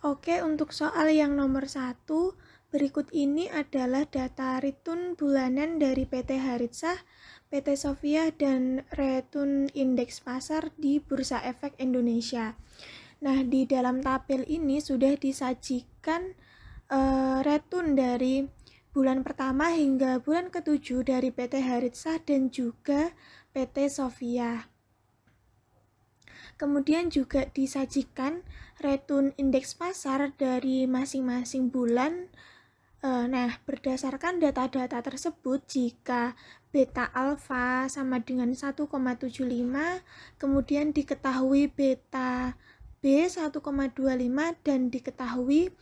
Oke, untuk soal yang nomor 1, berikut ini adalah data return bulanan dari PT Haritsah, PT Sofia, dan return indeks pasar di Bursa Efek Indonesia. Nah, di dalam tabel ini sudah disajikan return dari bulan pertama hingga bulan ke-7 dari PT Haritsah dan juga PT Sofia. Kemudian juga disajikan return indeks pasar dari masing-masing bulan. Nah, berdasarkan data-data tersebut, jika beta alfa sama dengan 1,75, kemudian diketahui beta B 1,25 dan diketahui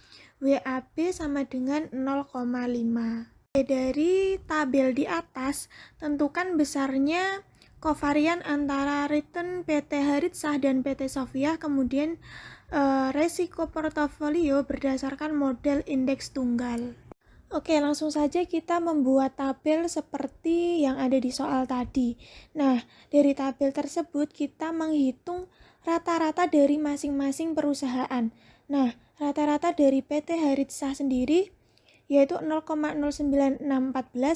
WAB sama dengan 0,5. Dari tabel di atas, tentukan besarnya kovarian antara return PT Haritsah dan PT Sofia, kemudian resiko portofolio berdasarkan model indeks tunggal. Oke, langsung saja kita membuat tabel seperti yang ada di soal tadi. Nah, dari tabel tersebut kita menghitung rata-rata dari masing-masing perusahaan. Nah, rata-rata dari PT Haritsah sendiri yaitu 0,09614,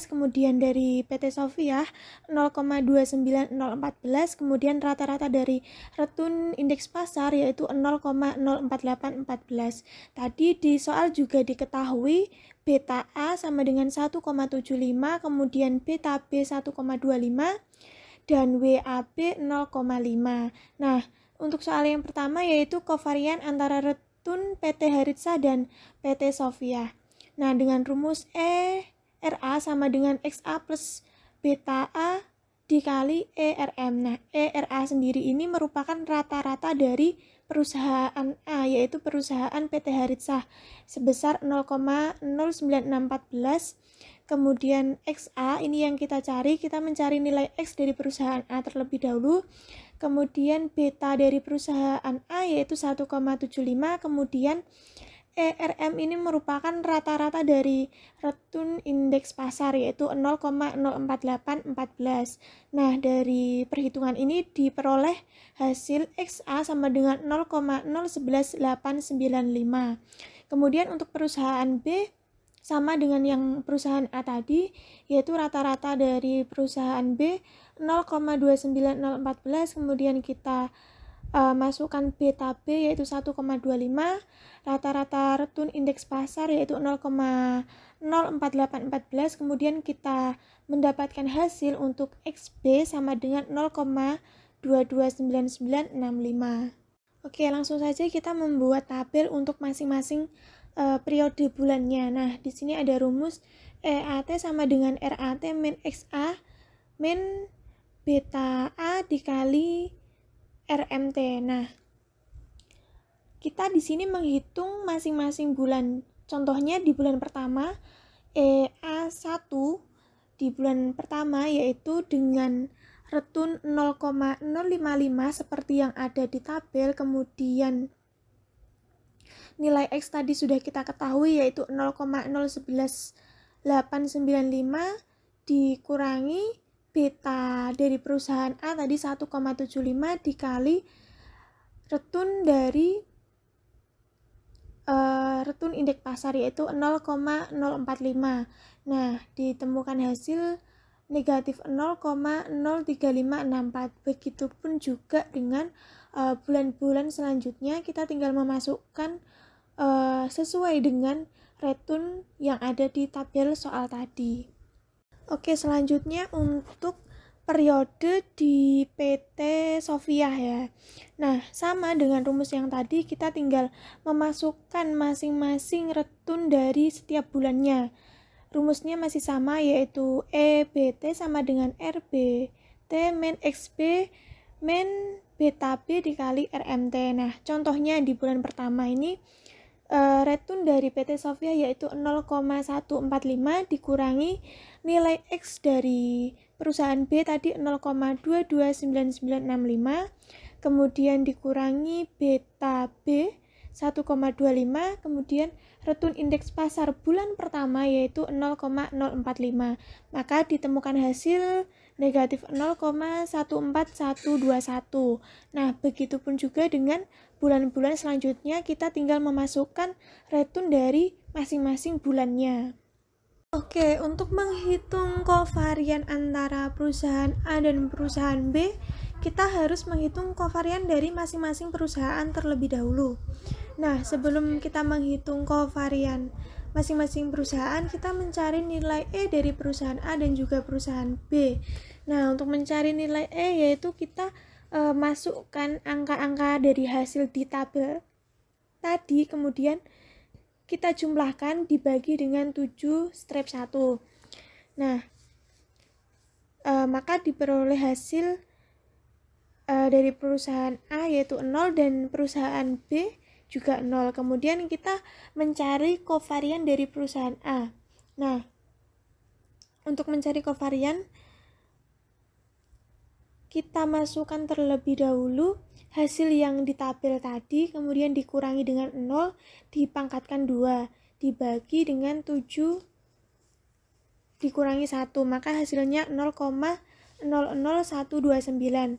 kemudian dari PT Sofia 0,29014, kemudian rata-rata dari return indeks pasar yaitu 0,04814. Tadi di soal juga diketahui beta A sama dengan 1,75, kemudian beta B 1,25 dan WAB 0,5. Nah, untuk soal yang pertama yaitu kovarian antara return PT Haritsah dan PT Sofia. Nah, dengan rumus ERA sama dengan XA plus beta A dikali ERM. Nah, ERA sendiri ini merupakan rata-rata dari perusahaan A, yaitu perusahaan PT Haritsah, sebesar 0,09614. Kemudian XA ini yang kita cari, kita mencari nilai X dari perusahaan A terlebih dahulu. Kemudian beta dari perusahaan A yaitu 1,75, kemudian ERM ini merupakan rata-rata dari return indeks pasar yaitu 0,04814. Nah, dari perhitungan ini diperoleh hasil XA sama dengan 0,011895. Kemudian untuk perusahaan B sama dengan yang perusahaan A tadi, yaitu rata-rata dari perusahaan B 0,29014, kemudian kita masukkan beta B yaitu 1,25, rata-rata return indeks pasar yaitu 0,04814, kemudian kita mendapatkan hasil untuk XB sama dengan 0,229965. Oke, langsung saja kita membuat tabel untuk masing-masing periode bulannya. Nah, di sini ada rumus EAT sama dengan RAT min XA min beta A dikali RMT. Nah, kita di sini menghitung masing-masing bulan. Contohnya di bulan pertama EA1 di bulan pertama yaitu dengan return 0,055 seperti yang ada di tabel, kemudian nilai X tadi sudah kita ketahui yaitu 0,011895 dikurangi beta dari perusahaan A tadi 1,75 dikali return dari return indeks pasar yaitu 0,045. Nah, ditemukan hasil negatif 0,03564. Begitupun juga dengan bulan-bulan selanjutnya, kita tinggal memasukkan sesuai dengan return yang ada di tabel soal tadi. Oke, selanjutnya untuk periode di PT Sofia ya. Nah, sama dengan rumus yang tadi, kita tinggal memasukkan masing-masing return dari setiap bulannya. Rumusnya masih sama, yaitu EBT sama dengan RBT min XB min beta B dikali RMT. Nah, contohnya di bulan pertama ini return dari PT Sofia yaitu 0,145 dikurangi nilai X dari perusahaan B tadi 0,229965, kemudian dikurangi beta B 1,25, kemudian return indeks pasar bulan pertama yaitu 0,045. Maka ditemukan hasil negatif 0,14121. Nah, begitupun juga dengan bulan-bulan selanjutnya, kita tinggal memasukkan return dari masing-masing bulannya. Oke, untuk menghitung kovarian antara perusahaan A dan perusahaan B, kita harus menghitung kovarian dari masing-masing perusahaan terlebih dahulu. Nah, sebelum kita menghitung kovarian masing-masing perusahaan, kita mencari nilai E dari perusahaan A dan juga perusahaan B. Nah, untuk mencari nilai E yaitu kita masukkan angka-angka dari hasil di tabel tadi, kemudian kita jumlahkan dibagi dengan 7 strip 1. Nah, maka diperoleh hasil dari perusahaan A yaitu 0 dan perusahaan B juga 0. Kemudian kita mencari kovarian dari perusahaan A. Nah, untuk mencari kovarian, kita masukkan terlebih dahulu hasil yang di tabel tadi, kemudian dikurangi dengan 0, dipangkatkan 2, dibagi dengan 7, dikurangi 1, maka hasilnya 0,00129.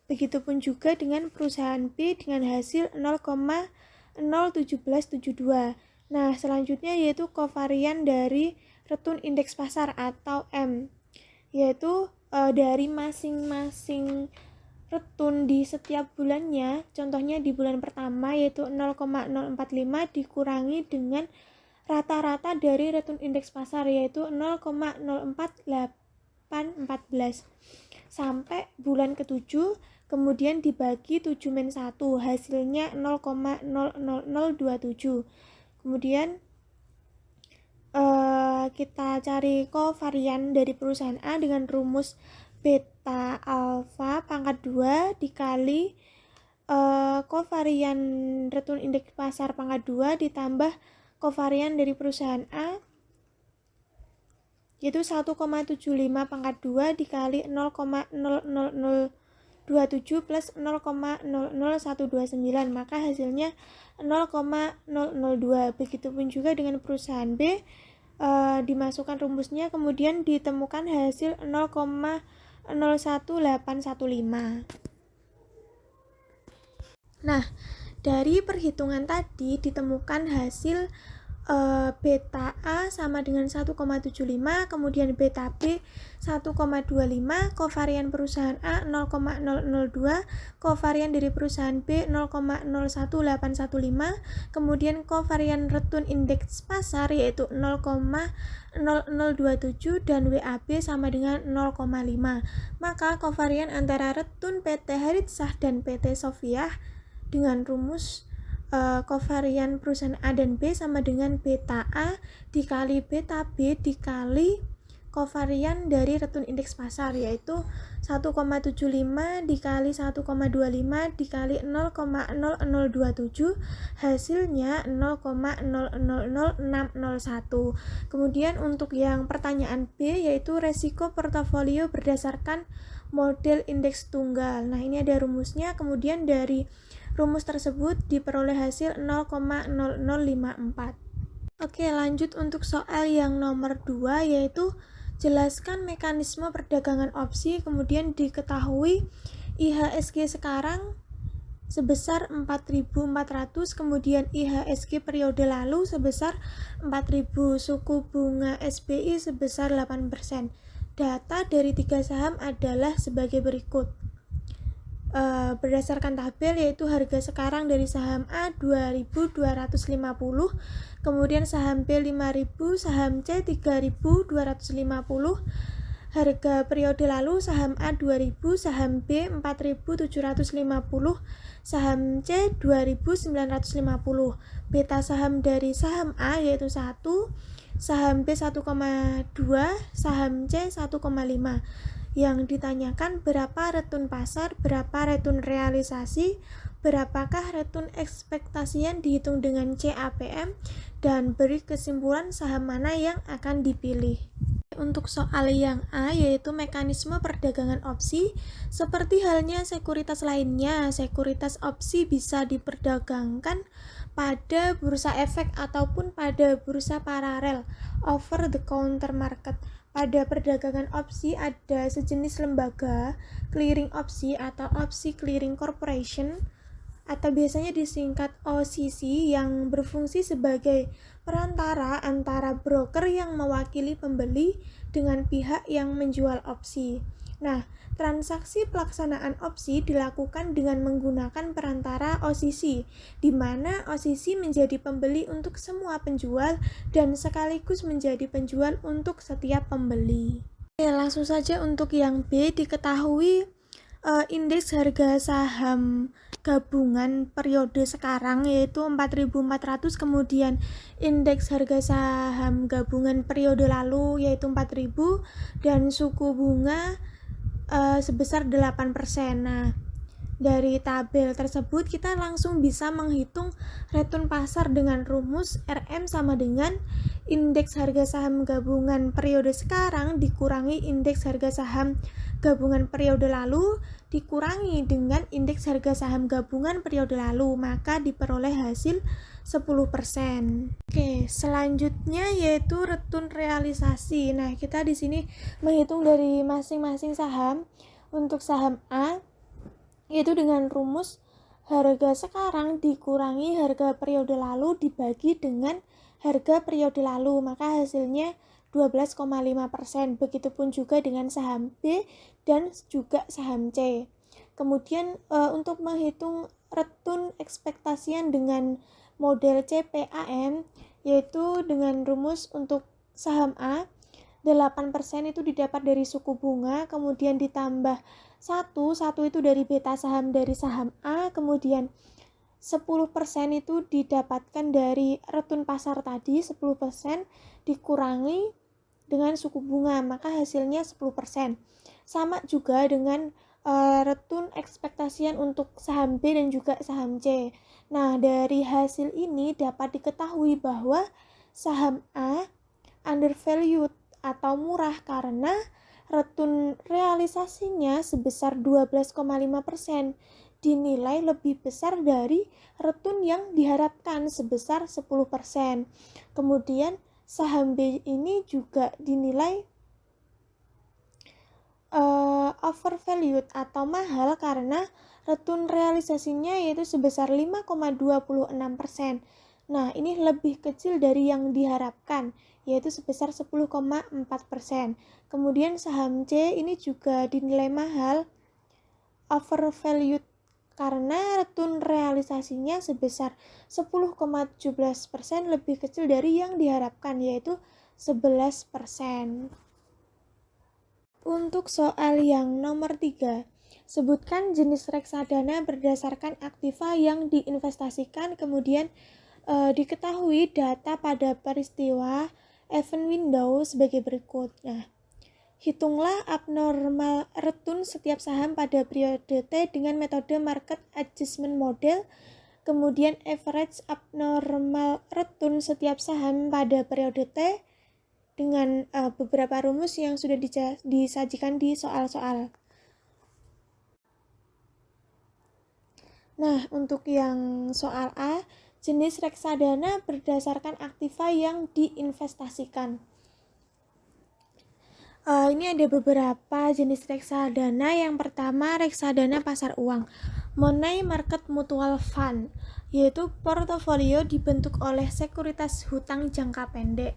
Begitupun juga dengan perusahaan B dengan hasil 0,01772. Nah, selanjutnya yaitu kovarian dari return indeks pasar atau M, yaitu dari masing-masing return di setiap bulannya. Contohnya di bulan pertama yaitu 0,045 dikurangi dengan rata-rata dari return indeks pasar yaitu 0,04814 sampai bulan ke-7, kemudian dibagi 7-1, hasilnya 0,00027. Kemudian kita cari kovarian dari perusahaan A dengan rumus beta alfa pangkat 2 dikali kovarian return indeks pasar pangkat 2 ditambah kovarian dari perusahaan A yaitu 1,75 pangkat 2 dikali 0,00027 plus 0,00129, maka hasilnya 0,002. Begitupun juga dengan perusahaan B, dimasukkan rumusnya, kemudian ditemukan hasil 0,01815. Nah, dari perhitungan tadi ditemukan hasil beta A sama dengan 1,75, kemudian beta B 1,25, kovarian perusahaan A 0,002, kovarian dari perusahaan B 0,01815, kemudian kovarian return indeks pasar yaitu 0,0027 dan WAB sama dengan 0,5. Maka kovarian antara return PT Haritsah dan PT Sofiah dengan rumus kovarian perusahaan A dan B sama dengan beta A dikali beta B dikali kovarian dari return indeks pasar yaitu 1,75 dikali 1,25 dikali 0,0027, hasilnya 0,000601. Kemudian untuk yang pertanyaan B yaitu resiko portofolio berdasarkan model indeks tunggal. Nah, ini ada rumusnya, kemudian dari rumus tersebut diperoleh hasil 0,0054. Oke, lanjut untuk soal yang nomor 2 yaitu jelaskan mekanisme perdagangan opsi, kemudian diketahui IHSG sekarang sebesar 4.400, kemudian IHSG periode lalu sebesar 4.000, suku bunga SBI sebesar 8%. Data dari 3 saham adalah sebagai berikut. Berdasarkan tabel yaitu harga sekarang dari saham A 2.250, kemudian saham B 5.000, saham C 3.250, harga periode lalu saham A 2.000, saham B 4.750, saham C 2.950. Beta saham dari saham A yaitu 1, saham B 1,2, saham C 1,5. Yang ditanyakan berapa return pasar, berapa return realisasi, berapakah return ekspektasi yang dihitung dengan CAPM, dan beri kesimpulan saham mana yang akan dipilih. Untuk soal yang A yaitu mekanisme perdagangan opsi, seperti halnya sekuritas lainnya, sekuritas opsi bisa diperdagangkan pada bursa efek ataupun pada bursa paralel over the counter market. pada perdagangan opsi ada sejenis lembaga clearing opsi atau Opsi Clearing Corporation atau biasanya disingkat OCC yang berfungsi sebagai perantara antara broker yang mewakili pembeli dengan pihak yang menjual opsi. Nah, transaksi pelaksanaan opsi dilakukan dengan menggunakan perantara OCC, di mana OCC menjadi pembeli untuk semua penjual dan sekaligus menjadi penjual untuk setiap pembeli. Oke, langsung saja untuk yang B, diketahui indeks harga saham gabungan periode sekarang yaitu 4.400, kemudian indeks harga saham gabungan periode lalu yaitu 4.000, dan suku bunga sebesar 8%. Nah, dari tabel tersebut kita langsung bisa menghitung return pasar dengan rumus RM sama dengan indeks harga saham gabungan periode sekarang dikurangi indeks harga saham gabungan periode lalu dikurangi dengan indeks harga saham gabungan periode lalu, maka diperoleh hasil 10%. Oke, selanjutnya yaitu return realisasi. Nah, kita di sini menghitung dari masing-masing saham. Untuk saham A yaitu dengan rumus harga sekarang dikurangi harga periode lalu dibagi dengan harga periode lalu, maka hasilnya 12,5%. Begitupun juga dengan saham B dan juga saham C. Kemudian untuk menghitung return ekspektasian dengan model CPAM yaitu dengan rumus untuk saham A 8% itu didapat dari suku bunga, kemudian ditambah 1 itu dari beta saham dari saham A, kemudian 10% itu didapatkan dari return pasar tadi, 10% dikurangi dengan suku bunga, maka hasilnya 10%. Sama juga dengan return ekspektasian untuk saham B dan juga saham C. Nah, dari hasil ini dapat diketahui bahwa saham A undervalued atau murah karena return realisasinya sebesar 12,5%, dinilai lebih besar dari return yang diharapkan sebesar 10%. Kemudian saham B ini juga dinilai overvalued atau mahal karena return realisasinya yaitu sebesar 5,26%. Nah, ini lebih kecil dari yang diharapkan, yaitu sebesar 10,4%. Kemudian saham C ini juga dinilai mahal, overvalued, karena return realisasinya sebesar 10,17%, lebih kecil dari yang diharapkan, yaitu 11%. Untuk soal yang nomor 3, sebutkan jenis reksadana berdasarkan aktiva yang diinvestasikan, kemudian diketahui data pada peristiwa event window sebagai berikut. Nah, hitunglah abnormal return setiap saham pada periode T dengan metode market adjustment model, kemudian average abnormal return setiap saham pada periode T dengan beberapa rumus yang sudah disajikan di soal-soal. Nah, untuk yang soal A, jenis reksadana berdasarkan aktiva yang diinvestasikan. Ini ada beberapa jenis reksadana. Yang pertama, reksadana pasar uang, Money Market Mutual Fund, yaitu portofolio dibentuk oleh sekuritas hutang jangka pendek.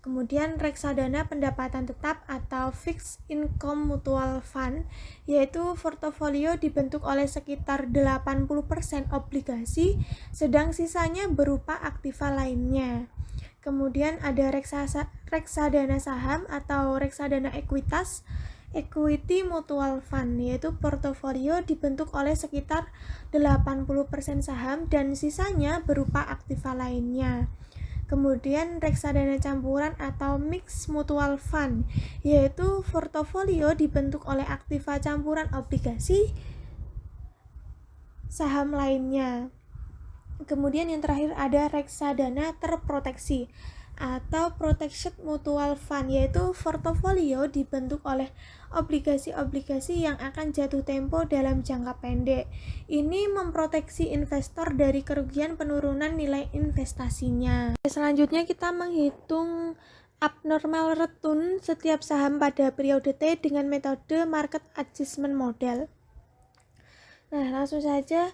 Kemudian reksadana pendapatan tetap atau Fixed Income Mutual Fund, yaitu portofolio dibentuk oleh sekitar 80% obligasi, sedang sisanya berupa aktiva lainnya. Kemudian ada reksadana saham atau reksadana ekuitas, Equity Mutual Fund, yaitu portofolio dibentuk oleh sekitar 80% saham dan sisanya berupa aktiva lainnya. Kemudian reksadana campuran atau Mixed Mutual Fund, yaitu portofolio dibentuk oleh aktiva campuran obligasi saham lainnya. Kemudian yang terakhir ada reksadana terproteksi atau Protected Mutual Fund, yaitu portofolio dibentuk oleh obligasi-obligasi yang akan jatuh tempo dalam jangka pendek. Ini memproteksi investor dari kerugian penurunan nilai investasinya. Selanjutnya kita menghitung abnormal return setiap saham pada periode T dengan metode market adjustment model. Nah, langsung saja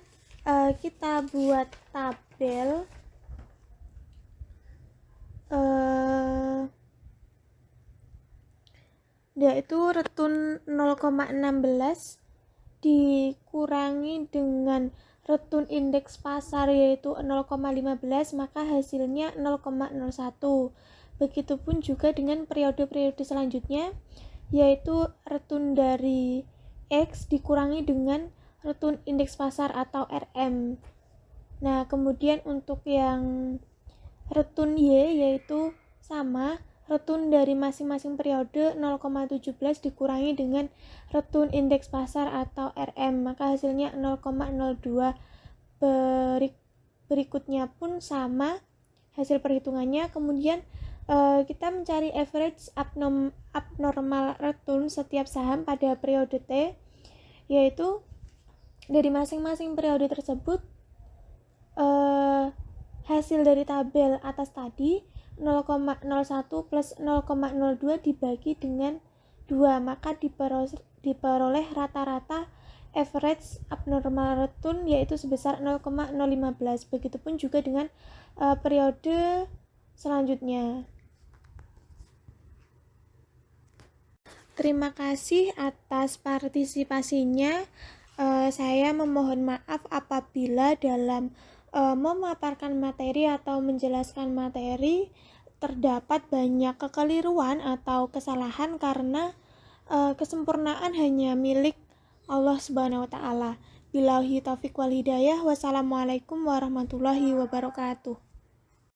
kita buat tabel yaitu return 0,16 dikurangi dengan return indeks pasar yaitu 0,15, maka hasilnya 0,01. Begitupun juga dengan periode-periode selanjutnya, yaitu return dari X dikurangi dengan return indeks pasar atau RM. Nah, kemudian untuk yang return Y yaitu sama, return dari masing-masing periode 0,17 dikurangi dengan return indeks pasar atau RM, maka hasilnya 0,02. Berikutnya pun sama hasil perhitungannya. Kemudian kita mencari average abnormal return setiap saham pada periode T, yaitu dari masing-masing periode tersebut hasil dari tabel atas tadi 0,01 plus 0,02 dibagi dengan 2, maka diperoleh rata-rata average abnormal return yaitu sebesar 0,015. Begitupun juga dengan periode selanjutnya. Terima kasih atas partisipasinya. Saya memohon maaf apabila dalam memaparkan materi atau menjelaskan materi terdapat banyak kekeliruan atau kesalahan karena kesempurnaan hanya milik Allah Subhanahu wa taala. Billahi taufiq wal hidayah. Wassalamualaikum warahmatullahi wabarakatuh.